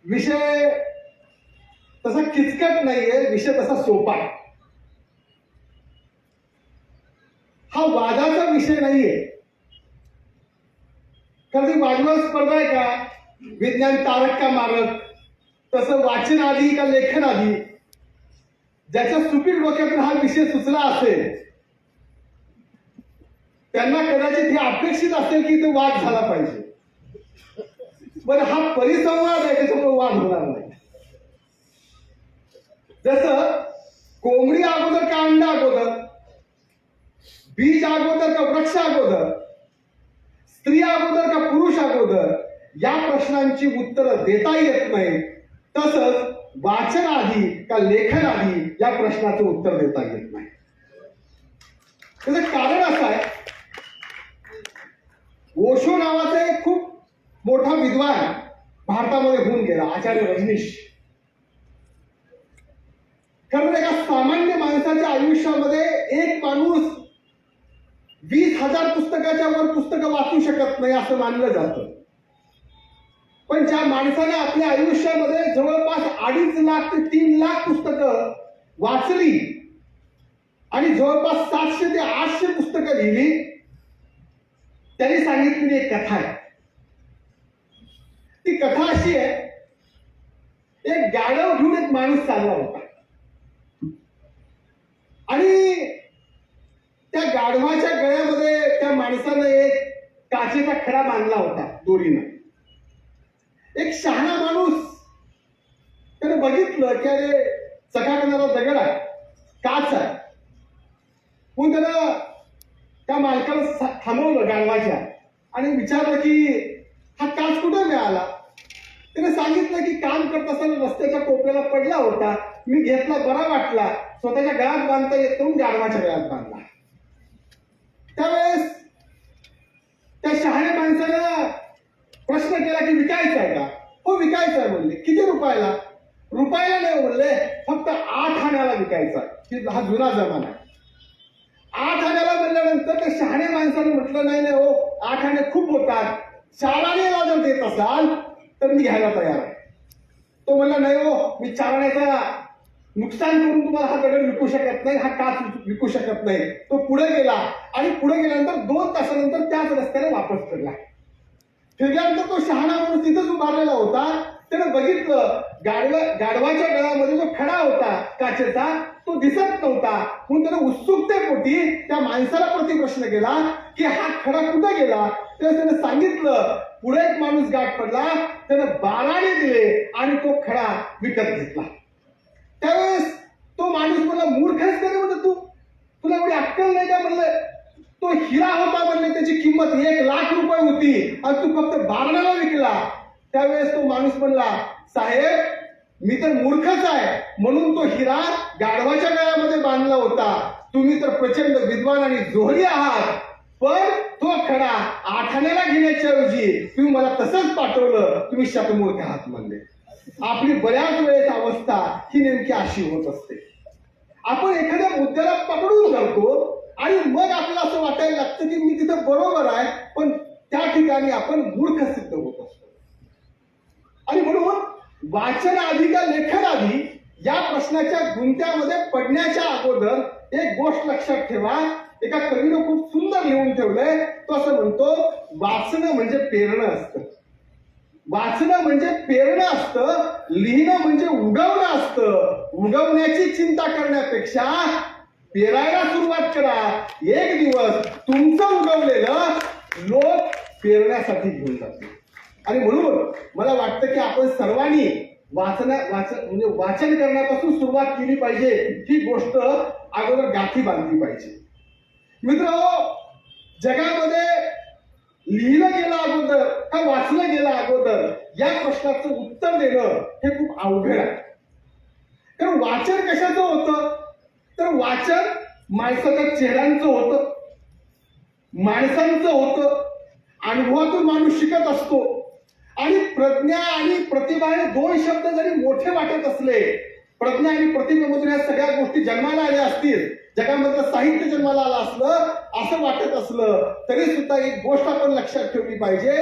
विषय तसा किचकट नाहीये, विषय तसा सोपा आहे. हा वादाचा विषय नाहीये. कधी वादविवाद स्पर्धा आहे का? विज्ञान तारक का मारक, तसं वाचन आधी का लेखन आधी. ज्याच्या सुपीक डोक्यातून हा विषय सुचला असेल त्यांना कदाचित हे अपेक्षित असेल की तो वाद झाला पाहिजे. पण हा परिसंवाद आहे, त्याच्यामुळे वाद होणार नाही. जसं कोंबडी अगोदर का अंडा अगोदर, बीज अगोदर का वृक्ष अगोदर, स्त्री अगोदर का पुरुष अगोदर, या प्रश्नांची उत्तरं देता येत नाही. तसंच वाचन आधी का लेखन आधी या प्रश्नाचं उत्तर देता येत नाही. त्याचं कारण असं आहे, ओशो नावाचा एक खूप मोठा विद्वान भारतामध्ये होऊन गेला, आचार्य रजनीश. खरं एका सामान्य माणसाच्या आयुष्यामध्ये एक माणूस 20,000 पुस्तकाच्या वर पुस्तकं वाचू शकत नाही असं मानलं जातं. पण ज्या माणसाने आपल्या आयुष्यामध्ये जवळपास 2.5 लाख ते 3 लाख पुस्तकं वाचली आणि जवळपास 700 ते 800 पुस्तकं लिहिली, त्यांनी सांगितलेली एक कथा आहे. ती कथा अशी आहे, एक गाढव घेऊन एक माणूस चालला होता आणि त्या गाढवाच्या गळ्यामध्ये त्या माणसानं एक काचेचा खडा बांधला होता दोरीनं. एक शहाणा माणूस त्याने बघितलं की अरे चकाकणारा दगड आहे, काच आहे. म्हणून त्यानं त्या मालकाला थांबवलं गाढवाच्या आणि विचारलं की हा काच कुठे मिळाला. त्याने सांगितलं की काम करत असताना रस्त्याच्या कोपऱ्याला पडला होता, मी घेतला, बरा वाटला, स्वतःच्या गळ्यात बांधता येत म्हणून गाढवाच्या गळ्यात बांधला. त्यावेळेस त्या शहाण्या माणसानं प्रश्न केला की विकायचा आहे का? हो विकायचा आहे म्हणले. किती रुपयाला? रुपयाला नाही म्हणले, फक्त 8 आण्याला विकायचा. हा जुना जमाना आहे. 8 आण्याला म्हणल्यानंतर त्या शहाण्या माणसाने म्हटलं नाही नाही हो, 8 आणे खूप होतात, 4 आण्याला जर देत असाल तर मी घ्यायला तयार आहे. तो म्हणला नाही हो, मी 4 आण्याचा नुकसान करून तुम्हाला हा दगड विकू शकत नाही, हा काच विकू शकत नाही. तो पुढे गेला आणि पुढे गेल्यानंतर 2 तासानंतर त्याच रस्त्याने वापस फिरला. फिरल्यानंतर तो शहाणा माणूस तिथंच उभारलेला होता. त्याने बघितलं गाढवाच्या गळ्यामध्ये जो खडा होता काचेचा तो दिसत नव्हता. म्हणून त्याने उत्सुकतेपोटी त्या माणसाला प्रतिप्रश्न केला की हा खडा कुठे गेला. त्याने सांगितलं. पुढे एक माणूस गाठ पडला, त्याने 12 आणे दिले आणि तो खडा विकत घेतला. त्यावेळेस तो माणूस म्हणला मूर्खच करे म्हणलं, तुला एवढी अक्कल नाही का म्हणलं. तो हिरा होता म्हणले, त्याची किंमत 1 लाख रुपये होती आणि तू फक्त 12 विकला. त्यावेळेस तो माणूस म्हणला साहेब मी तर मूर्खच आहे, म्हणून तो हिरा गाढवाच्या गळ्यामध्ये बांधला होता. तुम्ही तर प्रचंड विद्वान आणि जोहरी आहात, पण तो खडा 8 आण्याला घेण्याच्या ऐवजी तुम्ही मला तसंच पाठवलं, तुम्ही शतमूर्ख आहात म्हणले. आपली बऱ्याच वेळेस अवस्था ही नेमकी अशी होत असते. आपण एखाद्या मुद्द्याला पकडून धरतो आणि मग आपल्याला असं वाटायला लागतं की मी तिथं बरोबर आहे, पण त्या ठिकाणी आपण मूर्ख सिद्ध होत असतो. आणि म्हणून वाचन आधी का लेखन आधी या प्रश्नाच्या गुंत्यामध्ये पडण्याच्या अगोदर एक गोष्ट लक्षात ठेवा. एका कवीनं खूप सुंदर लिहून ठेवलंय. तो असं म्हणतो, वाचणं म्हणजे पेरणं असतं. वाचणं म्हणजे पेरणं असतं, लिहिणं म्हणजे उगवणं असतं. उगवण्याची चिंता करण्यापेक्षा पेरायला सुरुवात करा. एक दिवस तुमचं उगवलेलं लोक पेरण्यासाठी घेऊन जातील. आणि म्हणून मला वाटतं की आपण सर्वांनी म्हणजे वाचन करण्यापासून सुरुवात केली पाहिजे. ही गोष्ट अगोदर गाठी बांधली पाहिजे. मित्रांनो, जगामध्ये लिहिलं गेलं अगोदर का वाचलं गेलं अगोदर या प्रश्नाचं उत्तर देणं हे खूप अवघड आहे. कारण वाचन कशाचं होतं, तर वाचन माणसाच्या चेहऱ्यांचं होतं, माणसांचं होतं. अनुभवातून माणूस शिकत असतो. आणि प्रज्ञा आणि प्रतिभा हे 2 शब्द जरी मोठे वाटत असले, प्रज्ञा आणि प्रतिभेमधून या सगळ्या गोष्टी जन्माला आल्या असतील, जगामधलं साहित्य जन्माला आलं असलं असं वाटत असलं तरी सुद्धा एक गोष्ट आपण लक्षात ठेवली पाहिजे,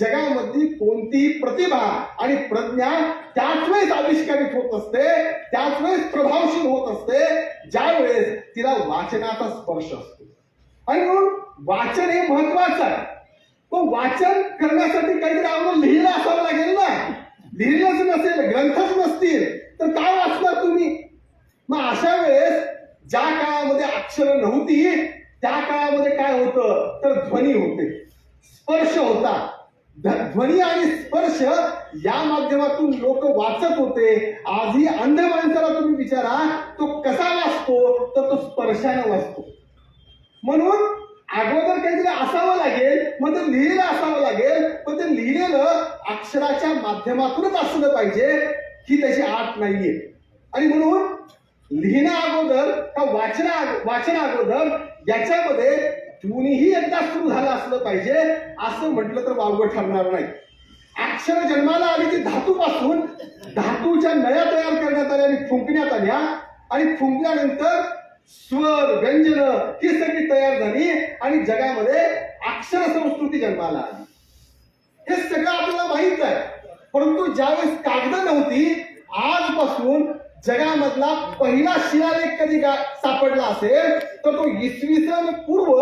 जगामधली कोणतीही प्रतिभा आणि प्रज्ञा त्याच वेळेस आविष्कारित होत असते, त्याच वेळेस प्रभावशील होत असते ज्या वेळेस तिला वाचनाचा स्पर्श असतो. आणि म्हणून वाचन हे महत्वाचं आहे. पण वाचन करण्यासाठी काहीतरी आपण लिहिलं असावं लागेल ना. लिहिलंच नसेल, ग्रंथच नसतील तर काय वाचणार तुम्ही? मग अशा वेळेस ज्या काळामध्ये अक्षर नव्हती त्या काळामध्ये काय होतं तर ध्वनी होते, स्पर्श होता. ध्वनी आणि स्पर्श या माध्यमातून लोक वाचत होते. आजही अंध माणसाला तुम्ही विचारा तो कसा वाचतो तर तो स्पर्शाने वाचतो. म्हणून अगोदर काहीतरी असावं लागेल, मग ते लिहिलेलं असावं लागेल, पण ते लिहिलेलं अक्षराच्या माध्यमातूनच असलं पाहिजे ही त्याची आट नाहीये. आणि म्हणून लिहिण्या अगोदर का वाचना अगोदर याच्यामध्ये दोन्हीही एकदा सुरू झालं असलं पाहिजे असं म्हटलं तर वावगं ठरणार नाही. अक्षर जन्माला आली की धातूपासून, धातूच्या नळ्या तयार करण्यात आल्या आणि फुंकण्यात आल्या, आणि फुंकल्यानंतर स्वर व्यंजन ही सगळी तयार झाली आणि जगामध्ये अक्षर संस्कृती जन्माला आली. हे सगळं आपल्याला माहित आहे. परंतु ज्यावेळेस कागद नव्हती, आजपासून जगामधला पहिला शिलालेख कधी सापडला असेल तर तो इसवी सन पूर्व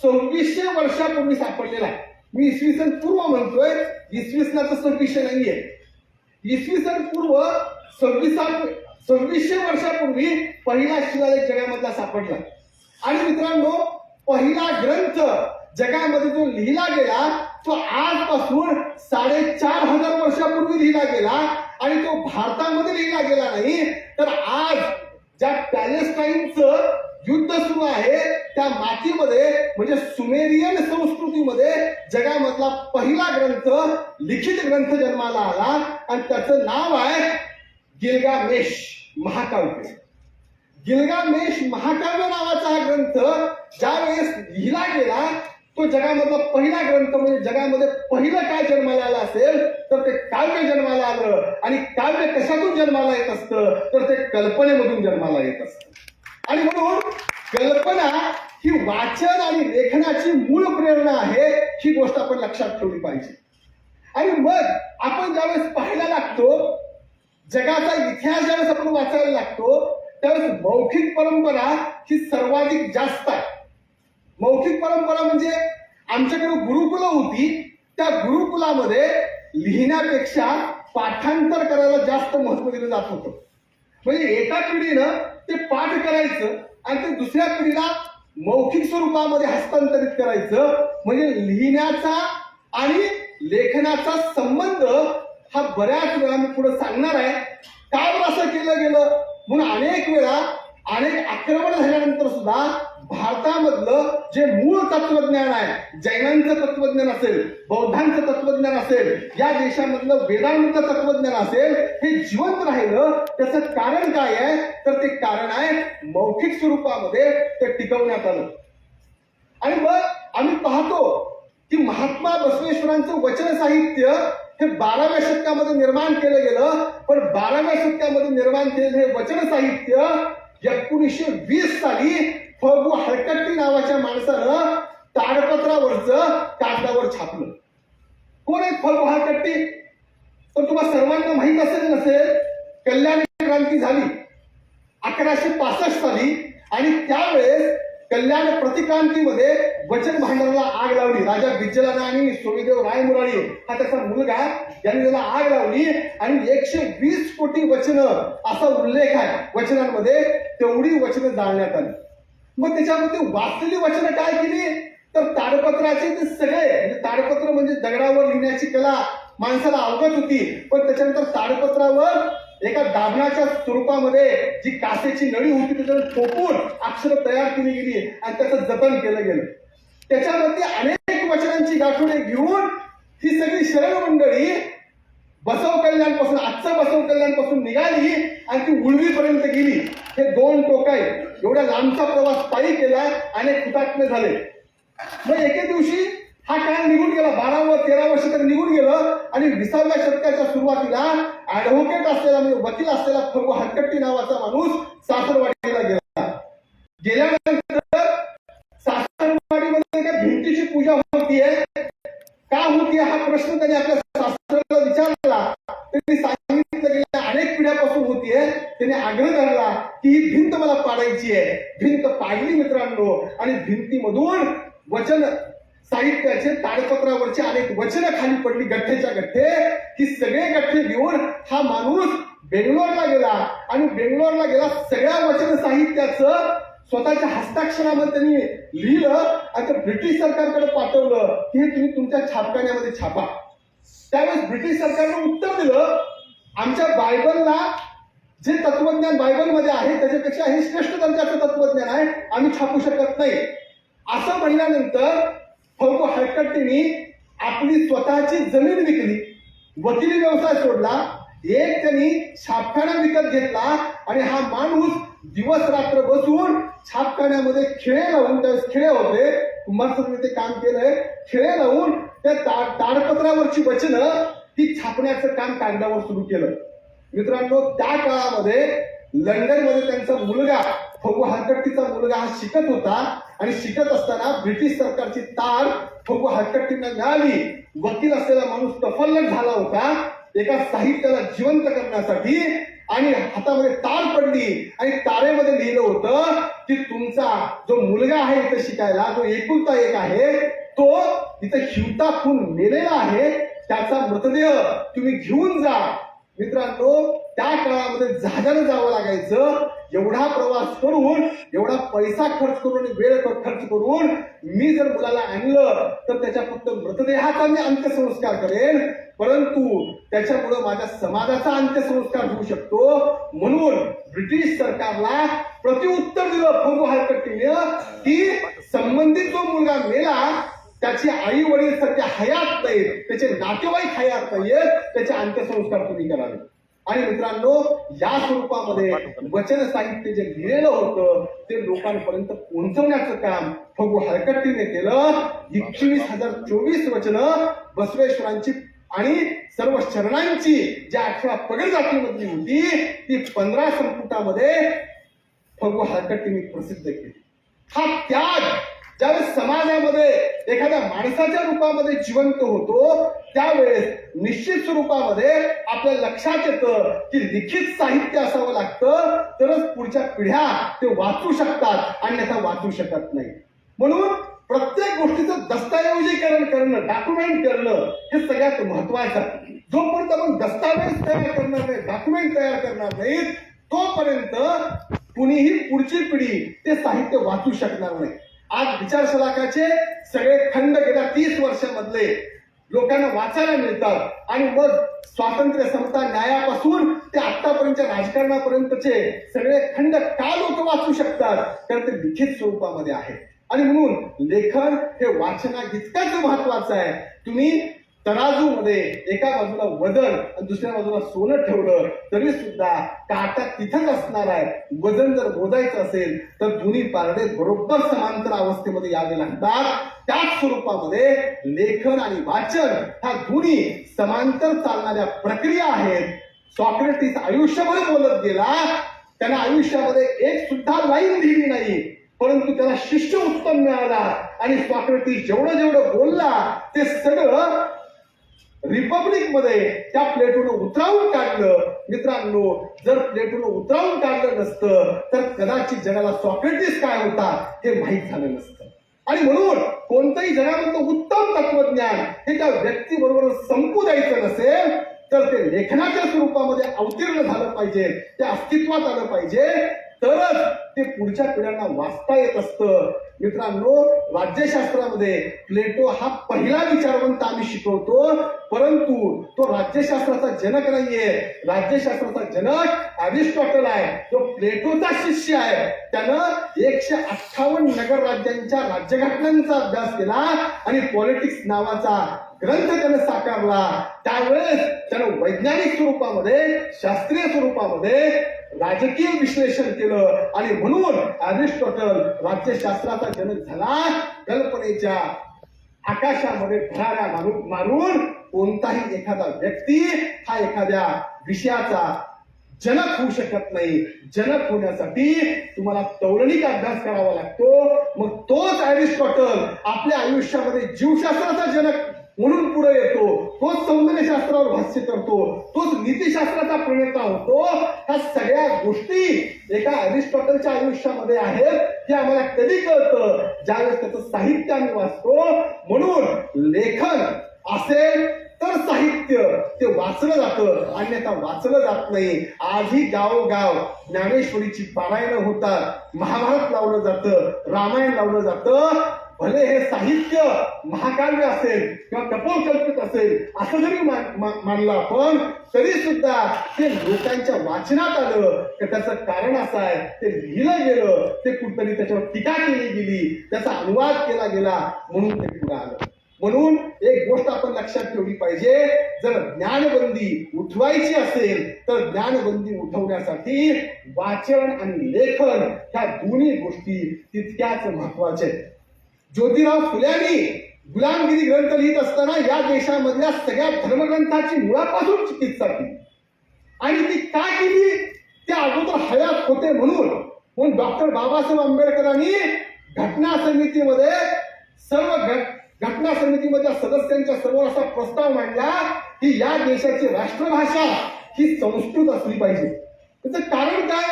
2600 वर्षापूर्वी सापडलेला आहे. मी इसवी सन पूर्व म्हणतोय, इसवी सनाचा 2600 नाहीये. इसवी सन पूर्व 2600 वर्षापूर्वी पहिला शिलालेख जगामधला सापडला. आणि मित्रांनो, पहिला ग्रंथ जगामध्ये जो लिहिला गेला तो आजपासून 4500 वर्षापूर्वी लिहिला गेला, आणि तो भारतामध्ये लिहिला गेला नाही तर आज ज्या पॅलेस्टाईनचं युद्ध सुरू आहे त्या मातीमध्ये म्हणजे सुमेरियन संस्कृतीमध्ये जगामधला पहिला ग्रंथ, लिखित ग्रंथ जन्माला आला आणि त्याचं नाव आहे गिल्गामेश महाकाव्य. गिल्गामेश महाकाव्य नावाचा हा ग्रंथ ज्यावेळेस लिहिला गेला तो जगामधला पहिला ग्रंथ. म्हणजे जगामध्ये पहिलं काय जन्माला आलं असेल तर ते काव्य जन्माला आलं. आणि काव्य कशातून जन्माला येत असतं तर ते कल्पनेमधून जन्माला येत असतं. आणि म्हणून कल्पना ही वाचन आणि लेखनाची मूळ प्रेरणा आहे, ही गोष्ट आपण लक्षात ठेवली पाहिजे. आणि मग आपण ज्यावेळेस पाहायला लागतो, जगाचा इतिहास ज्यावेळेस आपण वाचायला लागतो त्यावेळेस मौखिक परंपरा ही सर्वाधिक जास्त आहे. मौखिक परंपरा म्हणजे आमच्याकडे गुरुकुल होती, त्या गुरुकुलामध्ये लिहिण्यापेक्षा पाठांतर करायला जास्त महत्व दिलं जात होतं. म्हणजे एका पिढीनं ते पाठ करायचं आणि ते दुसऱ्या पिढीला मौखिक स्वरूपामध्ये हस्तांतरित करायचं. म्हणजे लिहिण्याचा आणि लेखनाचा संबंध हा बऱ्याच वेळा मी पुढे सांगणार आहे. का असं केलं गेलं म्हणून अनेक वेळा अनेक आक्रमण झाल्यानंतर सुद्धा भारतामधलं जे मूळ तत्वज्ञान आहे, जैनांचं तत्वज्ञान असेल, बौद्धांचं तत्वज्ञान असेल, या देशामधलं वेदांत तत्वज्ञान असेल, हे जिवंत राहिलं. त्याचं कारण काय आहे तर ते कारण आहे मौखिक स्वरूपामध्ये ते टिकवण्यात आलं. आणि मग आम्ही पाहतो की महात्मा बसवेश्वरांचं वचन साहित्य हे 12व्या शतकामध्ये निर्माण केलं गेलं. पण 12व्या शतकामध्ये निर्माण केलेलं हे वचन साहित्य 1920 साली फगू हळकट्टी नावाच्या माणसानं ताडपत्रावरचं कागदावर छापलं. कोण आहे फगू हळकट्टी? तर तुम्हाला सर्वांना माहित असेल नसेल, कल्याण क्रांती झाली 1165 साली आणि त्यावेळेस कल्याण प्रतिक्रांतीमध्ये वचन भांडाराला आग लावली. राजा बिज्जलाना आणि सोमेदेव रायमुरारी हा त्याचा मुलगा यांनी त्याला आग लावली आणि 120 कोटी वचनं असा उल्लेख आहे वचनांमध्ये. तेवढी वचनं जाळण्यात आली. मग त्याच्यामध्ये वाचलेली वचनं काय केली तर ताडपत्राचे ते सगळे, म्हणजे ताडपत्र म्हणजे दगडावर लिहिण्याची कला माणसाला अवगत होती, पण त्याच्यानंतर ताडपत्रावर एका दाभणाच्या स्वरूपामध्ये जी काचेची नळी होती त्याच्यावर ठोकून अक्षर तयार केली गेली आणि त्याचं जतन केलं गेलं. त्याच्यामध्ये अनेक वचनांची गाठोडे घेऊन ही सगळी शरण मंडळी बसव कल्याणपासून, आजचं बसव कल्याणपासून निघाली आणि ती उळवीपर्यंत गेली. हे 2 टोक आहे. एवढ्या लांबचा प्रवास पायी केला, अनेक हुतात्मे झाले. मग एके दिवशी हा काळ निघून गेला, 12 व 13 वर्ष तरी निघून गेलं आणि 20व्या शतकाच्या सुरुवातीला ऍडव्होकेट असलेला म्हणजे वकील असलेला फगू हळकट्टी नावाचा माणूस सासरवाडीला गेला. गेल्यानंतर सासरवाडी त्यांनी आपल्या शास्त्राला विचारला, त्यांनी सांगितलं गेल्या अनेक पिढ्यापासून होतीये. त्यांनी आग्रह धरला की ही भिंत मला पाडायची आहे. भिंत पाडली मित्रांनो, आणि भिंतीमधून वचन साहित्याचे ताडपत्रावरचे अनेक वचनं खाली पडली, गठ्ठेच्या गठ्ठे. ही सगळे गठ्ठे घेऊन हा माणूस बेंगलोरला गेला, आणि बेंगलोरला गेला सगळ्या वचन साहित्याचं स्वतःच्या हस्ताक्षरामध्ये त्यांनी लिहिलं, आणि ब्रिटिश सरकारकडे पाठवलं की हे तुम्ही तुमच्या छापखान्यामध्ये छापा. त्यावेळेस ब्रिटिश सरकारनं उत्तर दिलं, आमच्या बायबलला जे तत्वज्ञान बायबलमध्ये आहे त्याच्यापेक्षा हे श्रेष्ठ दर्जाचं तत्वज्ञान आहे, आम्ही छापू शकत नाही. असं म्हणल्यानंतर फौको हळकट्टींनी आपली स्वतःची जमीन विकली, वकिली व्यवसाय सोडला, एक त्यांनी छापखाना विकत घेतला, आणि हा माणूस दिवस रात्र बसून छापखान्यामध्ये खिळे लावून, त्यावेळेस खिळे होते, कुंभारसरने ते काम केलंय, खिळे लावून त्या ताडपत्रावरची वचनं ती छापण्याचं काम कागदावर सुरू केलं. मित्रांनो, त्या काळामध्ये लंडनमध्ये त्यांचा मुलगा फौको हळकट्टीचा मुलगा हा शिकत होता, आणि शिकत असताना ब्रिटिश सरकारची तार फौको हळकट्टींना मिळाली. वकील असलेला माणूस तफल्लक झाला होता एका साहित्याला जिवंत करण्यासाठी, आणि हातामध्ये तार पडली, आणि तारेमध्ये लिहिलं होतं की तुमचा जो मुलगा आहे इथं शिकायला, जो एकुलता एक आहे, तो इथं हिवता खून मेलेला आहे, त्याचा मृतदेह तुम्ही घेऊन जा. मित्रांनो, त्या काळामध्ये जहाजाने जावं लागायचं. एवढा प्रवास करून, एवढा पैसा खर्च करून, वेळ खर्च करून मी जर मुलाला आणलं तर त्याच्या फक्त मृतदेहाचा मी अंत्यसंस्कार करेन, परंतु त्याच्यामुळे माझ्या समाजाचा अंत्यसंस्कार होऊ शकतो. म्हणून ब्रिटिश सरकारला प्रत्युत्तर दिलं फौको हळकट्टीनं की संबंधित जो मुलगा मेला त्याची आई वडील सध्या हयात नाहीत, त्याचे नातेवाईक हयात नाहीयेत, त्याचे अंत्यसंस्कार तुम्ही करावे. आणि मित्रांनो, या स्वरूपामध्ये वचन साहित्य जे लिहिलेलं होतं ते लोकांपर्यंत पोहोचवण्याचं काम फौको हळकट्टीने केलं. 21,024 वचनं बसवेश्वरांची आणि सर्व शरणांची ज्या 18 पगड जातीमधली होती ती 15 संपुटामध्ये फौको हळकट्टीने प्रसिद्ध केली. हा त्याग ज्यावेळेस समाजामध्ये एखाद्या माणसाच्या रूपामध्ये जिवंत होतो त्यावेळेस निश्चित स्वरूपामध्ये आपल्या लक्षात येतं की लिखित साहित्य असावं लागतं, तरच पुढच्या पिढ्या ते वाचू शकतात, अन्यथा वाचू शकत नाही. म्हणून प्रत्येक गोष्टीचं दस्तऐवजीकरण करणं, डॉक्युमेंट करणं हे सगळ्यात महत्वाचं आहे. जोपर्यंत आपण दस्तावेज तयार करणार नाही, डॉक्युमेंट तयार करणार नाही, तोपर्यंत कुणीही पुढची पिढी ते साहित्य वाचू शकणार नाही. आज विचार शलाकाचे सगळे खंड गेल्या 30 वर्षांमधले लोकांना वाचायला मिळतात, आणि मग स्वातंत्र्य, समता, न्यायापासून ते आतापर्यंतच्या राजकारणापर्यंतचे सगळे खंड का लोक वाचू शकतात, तर ते लिखित स्वरूपामध्ये आहे. आणि म्हणून लेखन हे वाचना इतकंच महत्वाचं आहे. तुम्ही तराजूमध्ये एका बाजूला वजन आणि दुसऱ्या बाजूला सोनं ठेवलं तरी सुद्धा काटा तिथंच असणार आहे. वजन जर मोजायचं असेल तर दोन्ही पारडे बरोबर समांतर अवस्थेमध्ये यावे लागतात. त्याच स्वरूपामध्ये लेखन आणि वाचन ह्या दोन्ही समांतर चालणाऱ्या प्रक्रिया आहेत. सॉक्रेटिस आयुष्यभर बोलत गेला, त्याने आयुष्यामध्ये एक सुद्धा लाईन लिहिली नाही, परंतु त्याला शिष्य उत्तम मिळाला, आणि सॉक्रेटिस जेवढं जेवढं बोलला ते सगळं रिपब्लिक मध्ये त्या प्लेटोनं उतरावून काढलं. मित्रांनो, जर प्लेटोनं उतरावून काढलं नसतं तर कदाचित जगाला सॉक्रेटिस काय होता हे माहीत झालं नसतं. आणि म्हणून कोणत्याही जगामधलं उत्तम तत्वज्ञान हे त्या व्यक्तीबरोबर संपू द्यायचं नसेल तर ते लेखनाच्या स्वरूपामध्ये अवतीर्ण झालं पाहिजे, ते अस्तित्वात आलं पाहिजे, तरच ते पुढच्या पिढ्यांना वाचता येत असतं. मित्रांनो, राज्यशास्त्रामध्ये प्लेटो हा पहिला विचारवंत आम्ही शिकवतो, परंतु तो राज्यशास्त्राचा जनक नाहीये. राज्यशास्त्राचा जनक अरिस्टॉटल आहे, जो प्लेटोचा शिष्य आहे. त्यानं 158 नगर राज्यांच्या राज्यघटनांचा अभ्यास केला आणि पॉलिटिक्स नावाचा ग्रंथ त्याने साकारला. त्यावेळेस त्यानं वैज्ञानिक स्वरूपामध्ये, शास्त्रीय स्वरूपामध्ये राजकीय विश्लेषण केलं, आणि म्हणून अरिस्टॉटल राज्यशास्त्राचा जनक झाला. कल्पनेच्या आकाशामध्ये भराऱ्या मारून कोणताही एखादा व्यक्ती हा एखाद्या विषयाचा जनक होऊ शकत नाही. जनक होण्यासाठी तुम्हाला तौलनिक अभ्यास करावा लागतो. मग तोच अरिस्टॉटल आपल्या आयुष्यामध्ये जीवशास्त्राचा जनक म्हणून पुढे येतो, तोच सौंदर्यशास्त्रावर भाष्य करतो, तोच नीतिशास्त्राचा प्रणेता होतो. ह्या सगळ्या गोष्टी एका अरिस्टॉटलच्या आयुष्यामध्ये आहेत. हे आम्हाला कधी कळतं? ज्यावेळेस त्याचं साहित्य आम्ही वाचतो. म्हणून लेखन असेल तर साहित्य ते वाचलं जातं, अन्यथा वाचलं जात नाही. आजही गावोगाव ज्ञानेश्वरीची पारायणं होतात, महाभारत लावलं जातं, रामायण लावलं जातं. भले हे साहित्य महाकाव्य असेल किंवा कपोलकल्पित असेल असं जरी मानलं आपण, तरी सुद्धा ते लोकांच्या वाचनात आलं. तर त्याचं कारण असं आहे, ते लिहिलं गेलं, ते कुठतरी त्याच्यावर टीका केली गेली, त्याचा अनुवाद केला गेला, म्हणून ते पुढे आलं. म्हणून एक गोष्ट आपण लक्षात ठेवली पाहिजे, जर ज्ञानबंदी उठवायची असेल तर ज्ञानबंदी उठवण्यासाठी वाचन आणि लेखन ह्या दोन्ही गोष्टी तितक्याच महत्वाच्या आहेत. ज्योतिराव फुल्यांनी गुलामगिरी ग्रंथ लिहित असताना या देशामधल्या सगळ्या धर्मग्रंथाची मुळापासून चिकित्सा केली. आणि ती का केली? त्या अगोदर हयात होते म्हणून डॉक्टर बाबासाहेब आंबेडकरांनी घटना समितीमध्ये घटना समितीमधल्या सदस्यांच्या समोर असा प्रस्ताव मांडला की या देशाची राष्ट्रभाषा ही संस्कृत असली पाहिजे. त्याचं कारण काय?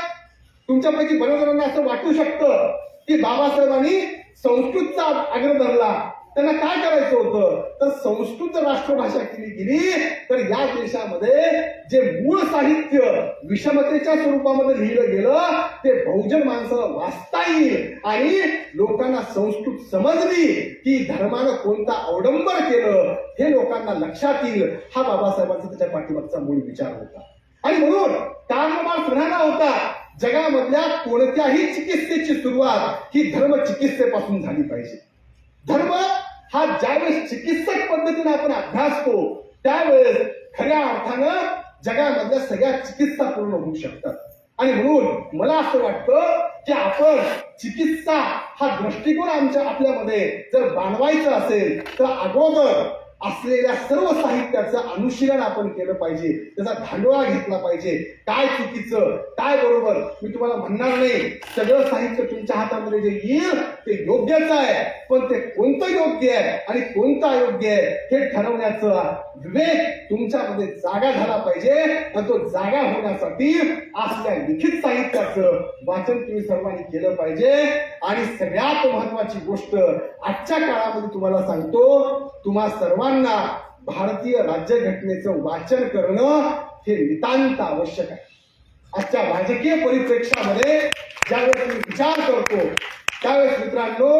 तुमच्यापैकी बऱ्याच जणांना असं वाटू शकतं की बाबासाहेबांनी संस्कृतचा आग्रह धरला, त्यांना काय करायचं होतं? तर संस्कृत राष्ट्रभाषा केली गेली तर या देशामध्ये जे मूळ साहित्य विषमतेच्या स्वरूपामध्ये लिहिलं गेलं ते बहुजन माणसाला वाचता येईल आणि लोकांना संस्कृत समजली की धर्मानं कोणता अवडंबर केलं हे लोकांना लक्षात येईल. हा बाबासाहेबांचा त्याच्या पाठीमागचा मूळ विचार होता. आणि म्हणून कार्ल मार्क्स म्हणाला होता, जगामधल्या कोणत्याही चिकित्सेची सुरुवात ही धर्म चिकित्सेपासून झाली पाहिजे. धर्म हा ज्यावेळेस चिकित्सक पद्धतीने आपण अभ्यासतो त्यावेळेस खऱ्या अर्थानं जगामधल्या सगळ्या चिकित्सा पूर्ण होऊ शकतात. आणि म्हणून मला असं वाटतं की आपण चिकित्सा हा दृष्टिकोन आपल्यामध्ये जर बांधवायचा असेल तर अगोदर असलेल्या सर्व साहित्याचं अनुशीलन आपण केलं पाहिजे, त्याचा धांडोळा घेतला पाहिजे. काय चुकीचं काय बरोबर मी तुम्हाला म्हणणार नाही. सगळं साहित्य तुमच्या हातामध्ये जे येईल ते योग्यच आहे, पण ते कोणतं योग्य आहे आणि कोणतं अयोग्य आहे हे ठरवण्याचा विवेक तुमच्यामध्ये जागा झाला पाहिजे. आणि तो जागा होण्यासाठी असल्या लिखित साहित्याचं वाचन तुम्ही सर्वांनी केलं पाहिजे. आणि सगळ्यात महत्वाची गोष्ट आजच्या काळामध्ये तुम्हाला सांगतो, तुम्हा सर्वांना भारतीय राज्यघटनेचं वाचन करणं हे नितांत आवश्यक आहे. आजच्या राजकीय परिप्रेक्षामध्ये ज्यावेळेस मी विचार करतो त्यावेळेस मित्रांनो,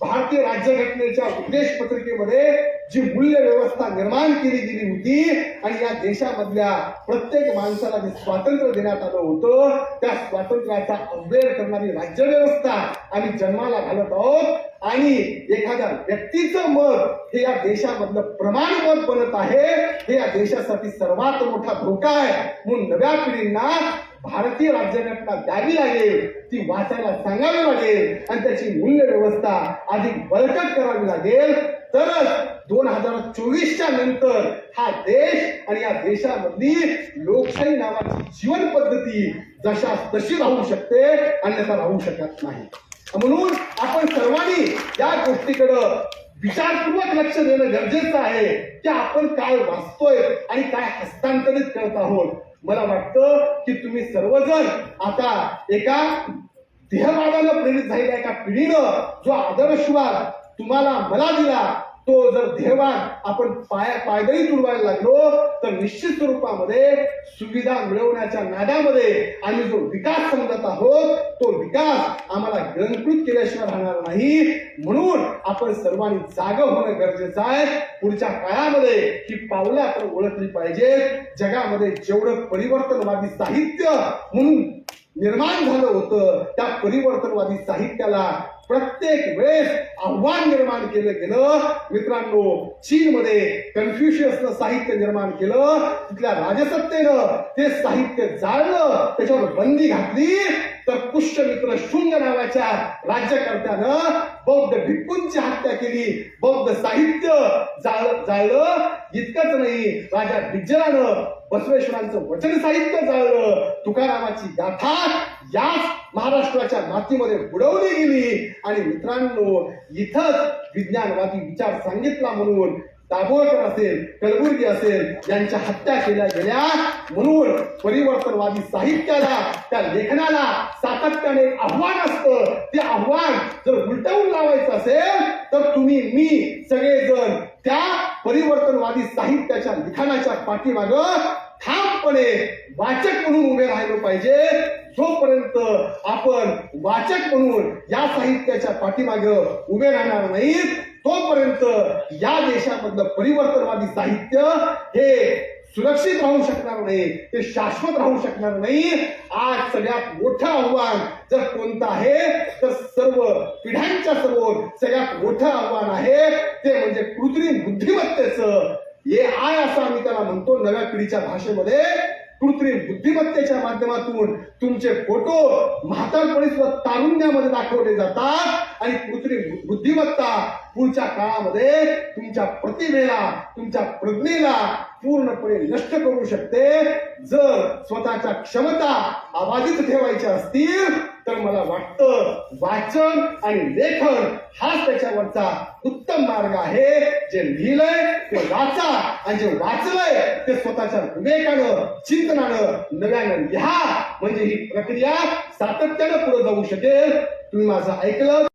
भारतीय राज्यघटनेच्या उद्देश पत्रिकेमध्ये जी मूल्य व्यवस्था निर्माण केली गेली होती आणि या देशामधल्या प्रत्येक माणसाला जे स्वातंत्र्य देण्यात आलं होतं त्या स्वातंत्र्याचा अव्यय करणारी राज्यव्यवस्था आम्ही जन्माला घालत आहोत. आणि एखाद्या व्यक्तीचं मत हे या देशामधलं प्रमाणमत बनत आहे, हे या देशासाठी सर्वात मोठा धोका आहे. म्हणून नव्या पिढींना भारतीय राज्यघटना द्यावी लागेल, ती वाचायला सांगावी लागेल आणि त्याची मूल्य व्यवस्था अधिक बळकट करावी लागेल. तरच 2024च्या नंतर हा देश आणि या देशामधली लोकशाही नावाची जीवन पद्धती जशा तशी राहू शकते, अन्यथा राहू शकत नाही. म्हणून आपण सर्वांनी या गोष्टीकडं विचारपूर्वक लक्ष देणं गरजेचं आहे की आपण काय वाचतोय आणि काय हस्तांतरित करत आहोत. मला वाटतं की तुम्ही सर्वजण आता एका देहवादानं प्रेरित झालेल्या एका पिढीनं जो आदर्शवाद तुम्हाला मला दिला तो जर देहवाद आपण पायदळी तुडवायला लागलो तर निश्चित स्वरूपामध्ये सुविधा मिळवण्याच्या नादामध्ये आम्ही जो विकास समजत आहोत तो विकास आम्हाला गिळंकृत केल्याशिवाय राहणार नाही. म्हणून आपण सर्वांनी जागं होणं गरजेचं आहे. पुढच्या काळामध्ये ही पावलं आपण ओळखली पाहिजेत. जगामध्ये जेवढं परिवर्तनवादी साहित्य म्हणून निर्माण झालं होतं त्या परिवर्तनवादी साहित्याला प्रत्येक वेळेस आव्हान निर्माण केलं गेलं. मित्रांनो, चीनमध्ये कन्फ्युशियसनं साहित्य निर्माण केलं, तिथल्या राजसत्तेनं ते साहित्य जाळलं, त्याच्यावर बंदी घातली. तर पुष्यमित्र शुंग नावाच्या राज्यकर्त्यानं बौद्ध भिक्खूंची हत्या केली, बौद्ध साहित्य जाळलं. इतकंच नाही, राजा बिज्जलानं बसवेश्वरांचं वचन साहित्य जाळलं. तुकारामाची गाथा याच महाराष्ट्राच्या मातीमध्ये बुडवली गेली. आणि मित्रांनो, इथंच विज्ञानवादी विचार सांगितला म्हणून दाभोळकर असेल, कलबुर्गी असेल यांच्या हत्या केल्या गेल्या म्हणून परिवर्तनवादी साहित्याला, त्या लेखनाला सातत्याने एक आव्हान असतं. ते आव्हान जर उलटवून लावायचं असेल तर तुम्ही, मी सगळेजण त्या परिवर्तनवादी साहित्याच्या लिखाणाच्या पाठीमागं ठामपणे वाचक म्हणून उभे राहिलो पाहिजे. जोपर्यंत आपण वाचक म्हणून या साहित्याच्या पाठीमागं उभे राहणार नाहीत तोपर्यंत या देशामधलं परिवर्तनवादी साहित्य हे सुरक्षित राहू शकणार नाही, ते शाश्वत राहू शकणार नाही. आज सगळ्यात मोठं आव्हान जर कोणतं आहे तर सर्व पिढ्यांच्या समोर सगळ्यात मोठं आव्हान आहे ते म्हणजे कृत्रिम बुद्धिमत्तेचं. AI असं आम्ही त्याला म्हणतो नव्या पिढीच्या भाषेमध्ये. कृत्रिम बुद्धिमत्तेच्या माध्यमातून तुमचे फोटो म्हातारपणी सुद्धा तारुण्यामध्ये दाखवले जातात आणि कृत्रिम बुद्धिमत्ता पुढच्या काळामध्ये तुमच्या प्रतिभेला, तुमच्या प्रज्ञेला पूर्णपणे नष्ट करू शकते. जर स्वतःच्या क्षमता अबाधित ठेवायच्या असतील तर मला वाटतं वाचन आणि लेखन हाच त्याच्यावरचा उत्तम मार्ग आहे. जे लिहिलंय ते वाचा आणि जे वाचलंय ते स्वतःच्या विवेकानं, चिंतनानं नव्यानं लिहा. म्हणजे ही प्रक्रिया सातत्यानं पुढे जाऊ शकेल. तुम्ही माझं ऐकलं.